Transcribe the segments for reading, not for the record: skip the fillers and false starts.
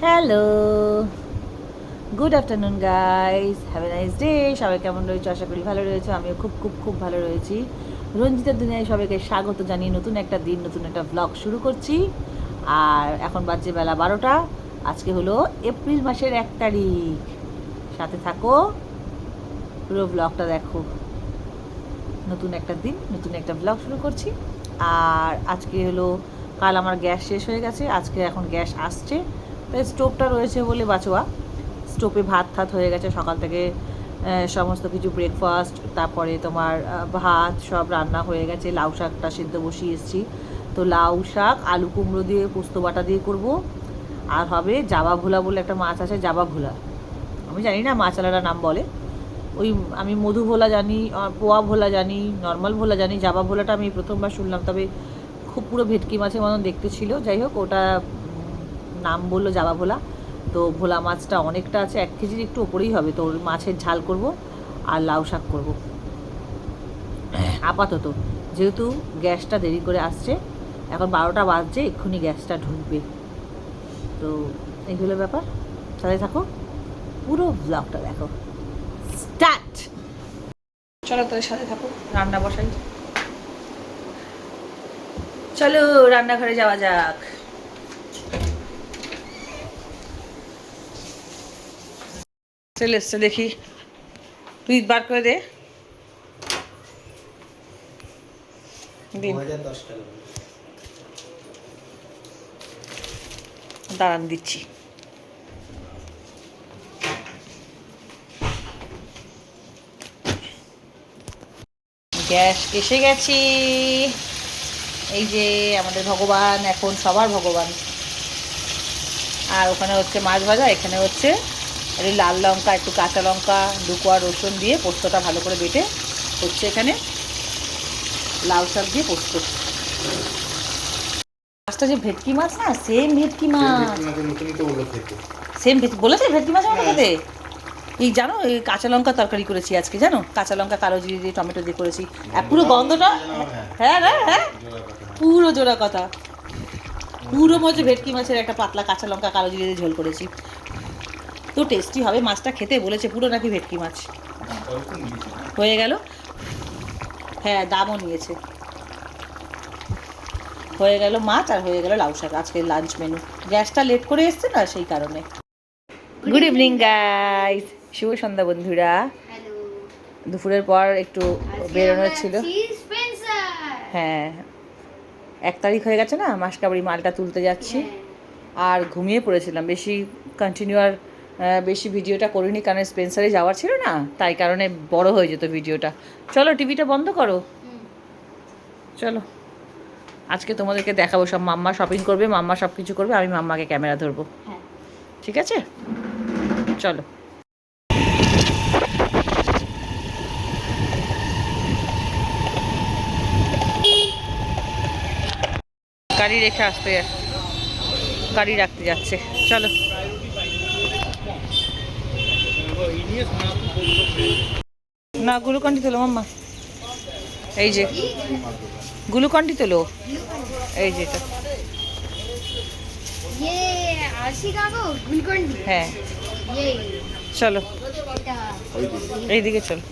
Hello, good afternoon guys, have a nice day. সবাই কেমন রয়েছে? আশা করি ভালো রয়েছে। আমিও খুব খুব খুব ভালো রয়েছি। রঞ্জিতার দুনিয়ায় সবাইকে স্বাগত জানিয়ে নতুন একটা দিন, নতুন একটা ব্লগ শুরু করছি। আর এখন বাজছে বেলা 12টা। আজকে হলো এপ্রিল মাসের 1 তারিখ। সাথে থাকো, পুরো ব্লগটা দেখো। নতুন একটা দিন, নতুন একটা ব্লগ শুরু করছি। আর আজকে হলো, কাল আমার গ্যাস শেষ হয়ে গেছে, আজকে এখন গ্যাস আসছে। তাই স্টোভটা রয়েছে বলে বাঁচোয়া। স্টোভে ভাত ঠাত হয়ে গেছে সকাল থেকে, সমস্ত কিছু ব্রেকফাস্ট, তারপরে তোমার ভাত সব রান্না হয়ে গেছে। লাউ শাকটা সিদ্ধ বসিয়ে এসেছি। তো লাউ শাক আলু কুমড়ো দিয়ে পোস্ত বাটা দিয়ে করব। আর হবে জাবা ভোলা বলে একটা মাছ আছে, জাবা ভোলা। আমি জানি না মাছওয়ালারা নাম বলে। ওই আমি মধু ভোলা জানি, পোয়া ভোলা জানি, নর্মাল ভোলা জানি, জাবা ভোলাটা আমি প্রথমবার শুনলাম। তবে খুব পুরো ভেটকি মাছের মতন দেখতে ছিল। যাই হোক, ওটা নাম বললো জাবা ভোলা। তো ভোলা মাছটা অনেকটা আছে, 1 কেজির একটু ওপরেই হবে। তো মাছের ঝাল করব আর লাউ শাক করব আপাতত। যেহেতু গ্যাসটা দেরি করে আসছে, এখন 12টা বাজছে, এক্ষুনি গ্যাসটা ঢুকবে। তো এইগুলো ব্যাপার। সাথে থাকো, পুরো ব্লগটা দেখো। স্টার্ট। চলো তোদের সাথে থাকো, রান্না বসাই। চলো রান্নাঘরে যাওয়া যাক। চলে এসছে দেখি, তুই বার করে দে। দিন, দাঁড়ান দিচ্ছি। গ্যাস এসে গেছি। এই যে আমাদের ভগবান, এখন সবার ভগবান। আর ওখানে হচ্ছে মাছ ভাজা, এখানে হচ্ছে একটু লাল লঙ্কা, একটু কাঁচা লঙ্কা, 2 কোয়া রসুন দিয়ে পোস্তটা ভালো করে বেটে হচ্ছে এখানে লাউ শাক দিয়ে পোস্ত। মাছটা যে ভেটকি মাছ না, সেম ভেটকি মাছ। সেম বলেছে ভেটকি মাছের মতো খেতে। এই জানো, এই কাঁচা লঙ্কা তরকারি করেছি আজকে, জানো, কাঁচা লঙ্কা কালো জিরে দিয়ে টমেটো দিয়ে করেছি। আর পুরো গন্ধটা, হ্যাঁ হ্যাঁ হ্যাঁ, পুরো জোড়া কথা। পুরো মজা ভেটকি মাছের একটা পাতলা কাঁচা লঙ্কা কালো জিরে দিয়ে ঝোল করেছি। তো টেস্টি হবে মাছটা খেতে, বলেছে পুরো নাকি ভেটকি মাছ। হয়ে গেল। হ্যাঁ, দামও নিয়েছে। হয়ে গেল মাছ, আর হয়ে গেল লাউ শাক, আজকে লাঞ্চ মেনু। গ্যাসটা লেট করে এসছে না, সেই কারণে। গুড ইভিনিং গাইস, শুভ সন্ধ্যা বন্ধুরা। দুপুরের পর একটু বেরোনোর ছিল। হ্যাঁ, 1 তারিখ হয়ে গেছে না, মাসকাবাড়ি মালটা তুলতে যাচ্ছি। আর ঘুমিয়ে পড়েছিলাম, বেশি কন্টিনিউ আর বেশি ভিডিওটা করিনি, কারণ স্পেন্সারে যাওয়ার ছিল না, তাই কারণে বড় হয়ে যেত ভিডিওটা। চলো টিভিটা বন্ধ করো। চলো, আজকে তোমাদেরকে দেখাবো সব। মাম্মা শপিং করবে, মাম্মা সব কিছু করবে, আমি মাম্মাকে ক্যামেরা ধরবো। ঠিক আছে, চলো। গাড়ি রেখে আসতে, গাড়ি রাখতে যাচ্ছে। চলো। না, গ্লুকন্ডি তোলো মাম্মা। এই যে গ্লুকন্ডি তোলো, এই যে এটা। হ্যাঁ, চলো এইদিকে চলো।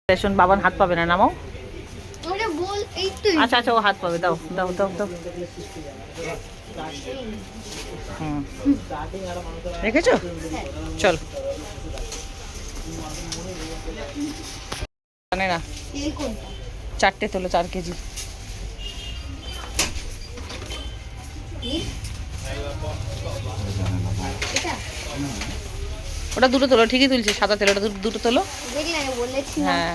শোন, বাবান হাত পাবে না, নামাও। আচ্ছা আচ্ছা, ও হাত পাবে, দাও দাও দাও দাও। হুম, রেখেছো? চল। জানে না, 4টে তোলো, 4 কেজি। ওটা 2টো তোলো, ঠিকই তুলছে, সাদা তেল, ওটা 2টো তোলো। হ্যাঁ,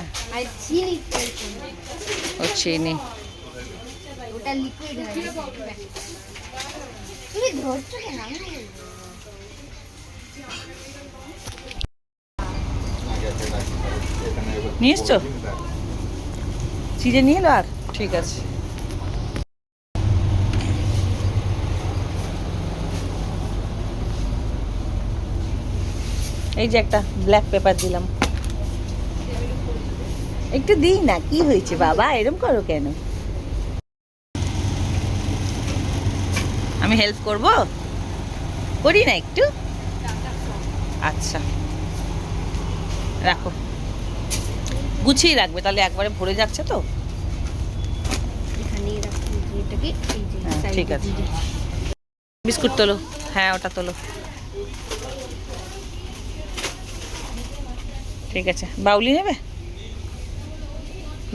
ও চিনি। নিয়ে এসছো? চিড়ে নিয়ে এলো? আর ঠিক আছে। এই যে একটা ব্ল্যাক পেপার দিলাম, একটু দিই না, কি হয়েছে বাবা, এরম করো কেন? আমি হেল্প করব, করি না একটু? আচ্ছা রাখো, গুছিয়ে রাখবে তাহলে, একবারে ভরে যাচ্ছে তো। হ্যাঁ ঠিক আছে, বিস্কুট তোলো, হ্যাঁ ওটা তোলো, ঠিক আছে। বাউলি নেবে?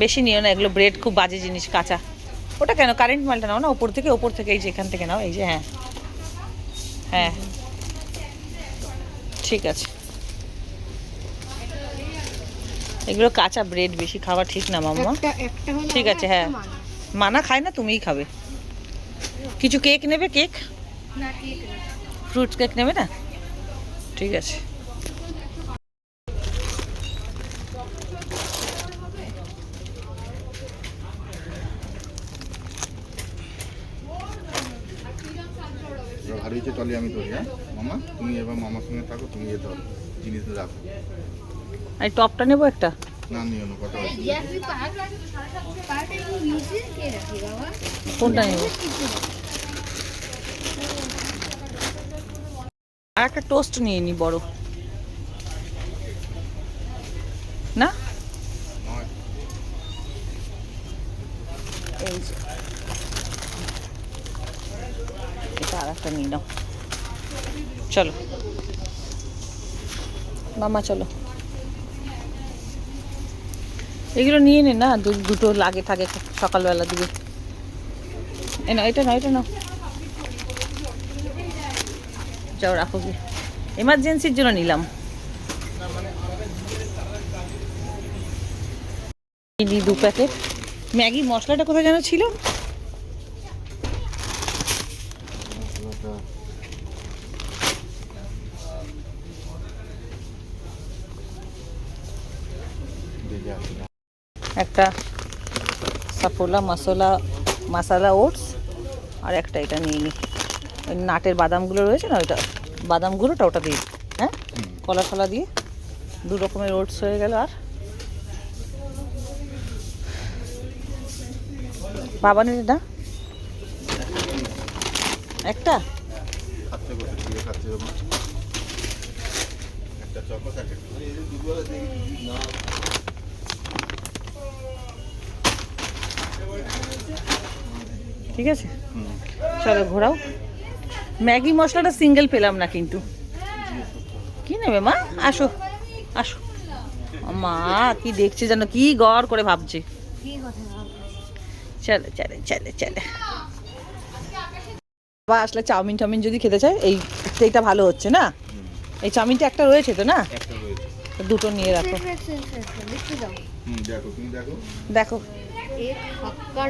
বেশি নিও না, এগুলো ব্রেড খুব বাজে জিনিস, কাঁচা। ওটা কেন, কারেন্ট মালটা নাও না, ওপর থেকে এই যে এখান থেকে নাও, এই যে, হ্যাঁ হ্যাঁ ঠিক আছে। এগুলো কাঁচা ব্রেড, বেশি খাওয়া ঠিক না মাম্মা। ঠিক আছে, হ্যাঁ মানা খায় না, তুমিই খাবে। কিছু কেক নেবে? কেক, ফ্রুটস কেক নেবে না? ঠিক আছে। ভারী হচ্ছে টলি আমি ধরি। হ্যাঁ মামা, তুমি এবার মামার সঙ্গে থাকো, তুমি যেতে হবে, জিনিস রাখো। এই টপটা নেবো একটা? না নিও না, কটা হচ্ছে? কোনটা নেবো? আর একটা টোস্ট নিয়ে নি বড়, না? নয়। এই যে এটা আর একটা নিয়ে নাও, চলো মামা চলো। এগুলো নিয়ে নে না, দুটো লাগে থাকে সকালবেলা দিকে। এ নাও, এটা নাও, এটা নাও, যাও রাখো, কি এমার্জেন্সির জন্য নিলাম। চিনি 2 প্যাকেট। ম্যাগি মশলাটা কোথায় যেন ছিল? একটা সাফোলা মশলা ওটস, আর একটা এটা নিয়ে নিই, ওই নাটের বাদামগুলো রয়েছে না, ওইটা বাদাম গুঁড়োটা ওটা দিই, হ্যাঁ কলা টলা দিয়ে 2 রকমের ওটস হয়ে গেল। আর বাবানের না একটা, খাচ্ছে কোথায়, দিয়ে খাচ্ছে যখন একটা চকলেট আছে, এই যে দুপুরে দেখি না। ঠিক আছে চলো ঘোরাও। ম্যাগি মশলাটা সিঙ্গেল পেলাম না কিন্তু, কি নেবে মা? আসো আসো, মা কি দেখছে যেন, কি গড় করে ভাবছে। চলে চলে চলে চলে, বাবা আসলে চাউমিন টাউমিন যদি খেতে চায়, এইটা ভালো হচ্ছে না? এই চাউমিনটা একটা রয়েছে তো না? একটা রয়েছে। দুটো নিয়ে রাখো। দেখো, তুমি দেখো। দেখো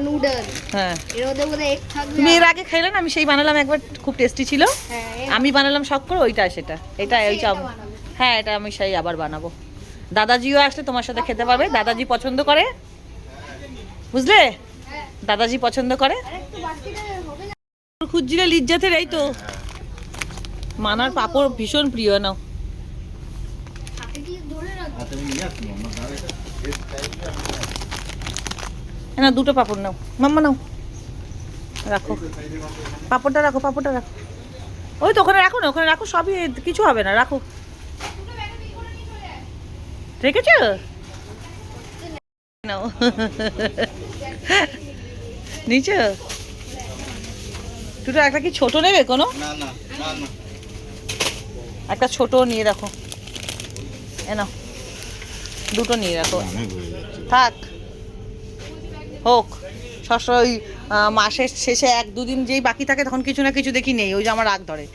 নুডল, হ্যাঁ, এর মধ্যে বোধহয় এগ থাকবে। তুমি এর আগে খাইলে না? আমি সেই বানালাম একবার, খুব টেস্টি ছিল। হ্যাঁ, আমি বানালাম শখ করে ওইটা, সেটা এটা ওই চাউমিন। হ্যাঁ এটা আমি সেই আবার বানাবো। দাদাজিও আসলে তোমার সাথে খেতে পারবে, দাদাজি পছন্দ করে, বুঝলে? দাদাজি পছন্দ করে। আরেকটু বাকিটা হবে না? খুঁজছিলে লিজ্জাতের, এই তো মানার পাপড় ভীষণ প্রিয়। নাও, হাতে কি ধরে রাখবো? হাতে আমি নিয়ে আসছি মামা, তাহলে এই টাইপটা না 2টো পাপড় নাও মাম্মা, নাও রাখো, পাপড়টা রাখো, পাপড়টা রাখো, ওই তো ওখানে রাখো না, ওখানে রাখো, সবই কিছু হবে না, রাখো। রেখেছ নাও নিচে দুটো, একটা কি ছোট নেবে কোনো? না না না না, একটা ছোট নিয়ে রাখো, এ নাও 2টো নিয়ে রাখো, অনেক হয়ে যাচ্ছে। থাক হোক। সবসময় ওই মাসের শেষে 1-2 দিন যেই বাকি থাকে তখন কিছু না কিছু দেখি নেই, ওই যে আমার রাগ ধরে।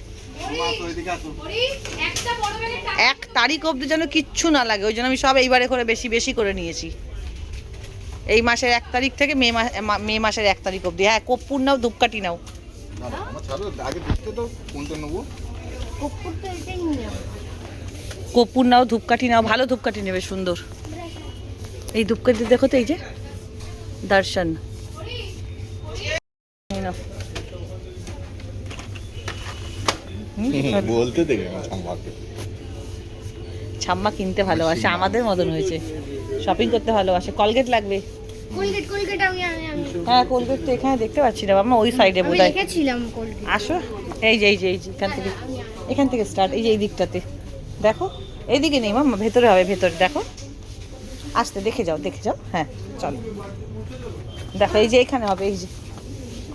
মা তো এদিকে আসো। 1 তারিখ অবধি যেন কিচ্ছু না লাগে, ওই জন্য আমি সব এইবারে করে বেশি বেশি করে নিয়েছি। এই মাসের 1 তারিখ থেকে মে মাসের 1 তারিখ অবধি। হ্যাঁ কর্পূর নাও, ধূপকাঠি নাও। না না আমার ছাড়ো, আগে দেখতে তো কোনটা নেবো। কর্পূর তো এটাই নিলাম। কর্পূর নাও, ধূপকাঠি নাও, ভালো ধূপকাঠি নেবে, সুন্দর। এই ধূপকাঠি দেখো তো, এই যে দর্শন, এই নাও। বলতে দেখে না সম্ভাকে। ছাম্মা কিনতে ভালোবাসে, আমাদের মতন হয়েছে, শপিং করতে ভালোবাসে। কলগেট লাগবে? কোলগেট কোলগেট আমি আমি আমি হ্যাঁ কোলগেট তো এখানে দেখতে পাচ্ছি না মাম্মা, ওই সাইডে আমি বোধহয়। রেখেছিলাম কোলগেট। আসো, এই যে এখান থেকে স্টার্ট, এই যে এই দিকটাতে দেখো। এইদিকে নেই মাম্মা, ভেতরে হবে, ভেতরে দেখো, আসতে দেখে যাও হ্যাঁ চলো দেখো, এই যে এখানে হবে,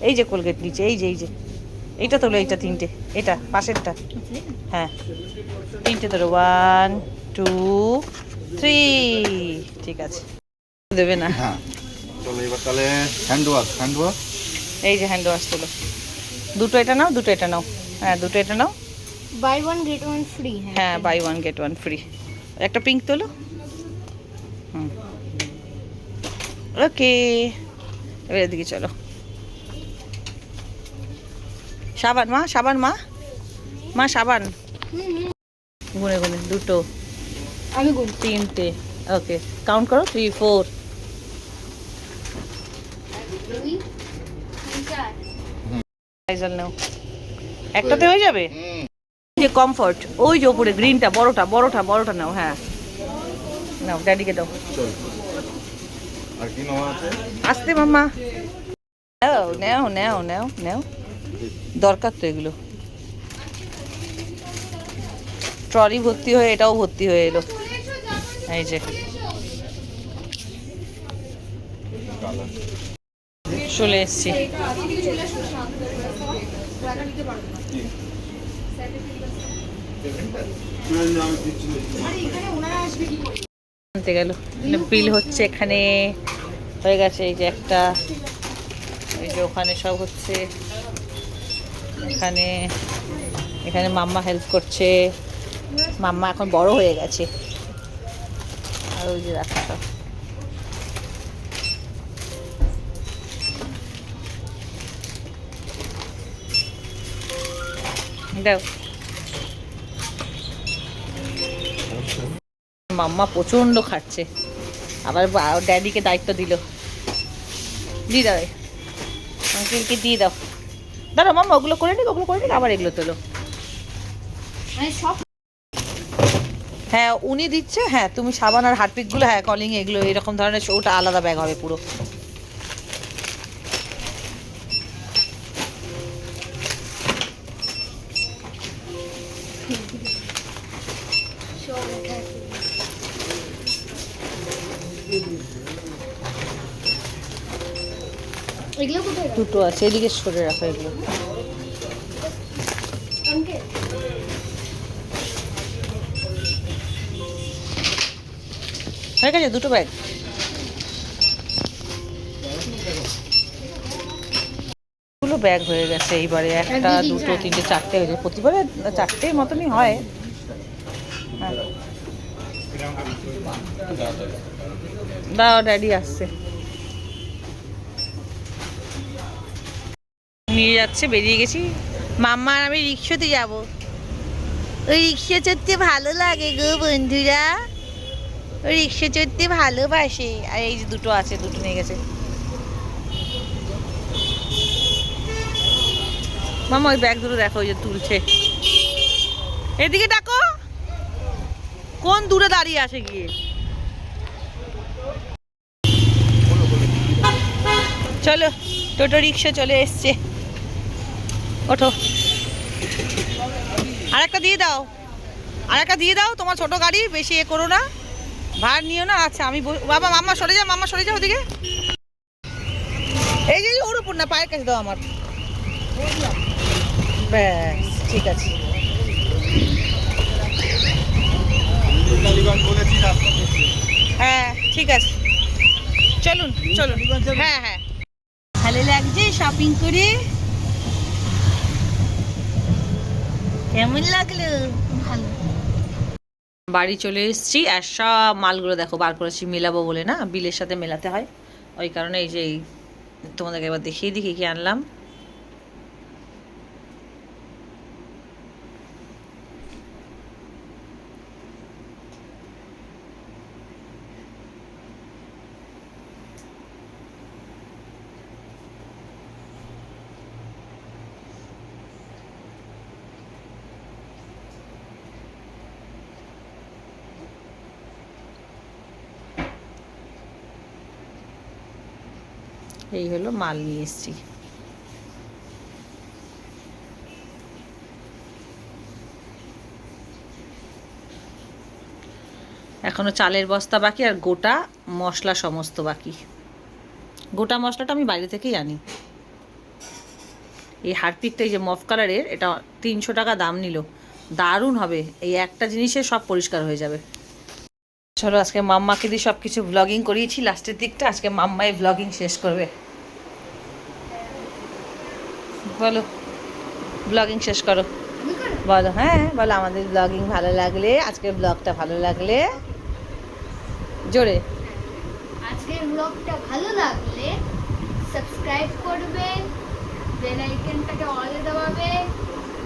এই যে কোলগেট নিচে, এই যে এইটা তোলো, এইটা তিনটে, এটা পাশেরটা, হ্যাঁ তিনটে তোলো, 1 2 3, ঠিক আছে, দেবে না। হ্যাঁ চলো এবার তাহলে হ্যান্ড ওয়াশ এই যে হ্যান্ড ওয়াশ তোলো, দুটো এটা নাও, হ্যাঁ দুটো এটা নাও, buy one get one free. হ্যাঁ বাই 1 গেট 1 ফ্রি। একটা পিঙ্ক তোলো, হুম ওকে। এবার এদিকে চলো, সাবান মা সাবান, গুনে দুটো, আমি গুণ তিনটে, ওকে কাউন্ট করো, 3 4, 2 3 4 লাইজল নাও, একটাতে হয়ে যাবে। এই যে কমফর্ট, ওই যে উপরে গ্রিনটা, বড়টা নাও, হ্যাঁ নাও, ড্যাডিকে দাও, চল আর কি নেওয়া আছে? আসতে মাম্মা, নাও, দরকার তো এগুলো। ট্রলি ভর্তি হয়ে এটাও ভর্তি হয়ে এলো, এই যে চলে এসছি। আনতে গেল, বিল হচ্ছে এখানে, হয়ে গেছে, এই যে একটা, এই যে ওখানে সব হচ্ছে, এখানে মাম্মা হেল্প করছে, মাম্মা এখন বড় হয়ে গেছে, আর ওই যে রাখা সব, দাও। মাম্মা প্রচন্ড খাচ্ছে, আবার ড্যাডিকে দায়িত্ব দিল, দিয়ে দাও, আঙ্কেলকে দিয়ে দাও, দাঁড়াও মাম্মা ওগুলো করে নিক, আবার এগুলো তোলো, মানে সব হ্যাঁ উনি দিচ্ছে, হ্যাঁ তুমি সাবান আর হারপিকগুলো, হ্যাঁ কলিং এগুলো এরকম ধরনের, ওটা আলাদা ব্যাগ হবে পুরো। এগুলো কোথায় রাখো? দুটো আছে, এদিকে সরে রাখো এগুলো, আঙ্কেল হয়ে গেছে দুটো ব্যাগ। গুলো ব্যাগ হয়ে গেছে এইবারে, একটা দুটো তিনটে চারটে হয়েছে, প্রতিবারে চারটে মতনই হয়, হ্যাঁ দাও, ড্যাডি আসছে, নিয়ে যাচ্ছে, বেরিয়ে গেছি, মাম্মা আর আমি রিক্সাতে যাব, ওই রিক্সা চড়তে ভালো লাগে গো বন্ধুরা, ওই রিক্সা চড়তে ভালোবাসে, আর এই যে দুটো আছে, দুটো নিয়ে গেছে, মামা ওই ব্যাগ দুটো দেখো, ওই যে তুলছে, এদিকে ডাকো, কোন দূরে দাঁড়িয়ে আছে গিয়ে, চলো টোটো রিক্সা চলে এসছে, ওঠো, আরেকটা দিয়ে দাও, তোমার ছোট গাড়ি, বেশি এ করো না, ভার নিও না, আচ্ছা আমি বাবা মাম্মা সরে যাও ওদিকে, এই যে ওর উপর না, পায়ের কাছে দাও আমার, ব্যাস ঠিক আছে, হ্যাঁ ঠিক আছে, চলুন, হ্যাঁ ভালো লাগছে শপিং করে, কেমন লাগলো? ভালো। বাড়ি চলে এসেছি, আর সব মালগুলো দেখো বার করেছি, মেলাবো বলে, না বিলের সাথে মেলাতে হয়, ওই কারণে এই যে তোমাদেরকে এবার দেখিয়ে দিই কি আনলাম। এই হলো মাল নিয়ে এসছি। এখনো চালের বস্তা বাকি আর গোটা মশলা সমস্ত বাকি। গোটা মশলাটা আমি বাইরে থেকেই আনি। এই হারপিকটা এই যে মফ কালারের, এটা 300 টাকা দাম নিল। দারুণ হবে, এই একটা জিনিসে সব পরিষ্কার হয়ে যাবে। চলো আজকে মাম্মাকে দিয়ে সব কিছু ব্লগিং করিয়েছি লাস্টের দিকটা, আজকে মাম্মাই ব্লগিং শেষ করবে। বলো, ব্লগিং শেষ করো। আমি করবো? বলো, হ্যাঁ বলো, আমাদের ব্লগিং ভালো লাগলে, আজকের ব্লগটা ভালো লাগলে জোরে। আজকের ব্লগটা ভালো লাগলে সাবস্ক্রাইব করবেন, বেল আইকনটাকে অলে দবাবেন,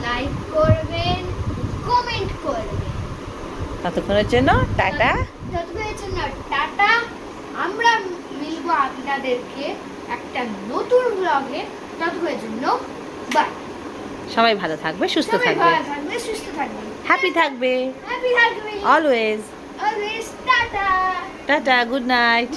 লাইক করবেন, কমেন্ট করবেন। ততক্ষণের জন্য টাটা। যতক্ষণের জন্য টাটা। আমরা মিলবো আপনাদেরকে একটা নতুন ব্লগে। ততক্ষণের জন্য বাই। সবাই ভালো থাকবে, সুস্থ সবাই থাকবে, ভালো থাকবে, সুস্থ থাকবে, হ্যাপি থাকবে, হ্যাপি থাকবে, always. Always tata. Tata, good night.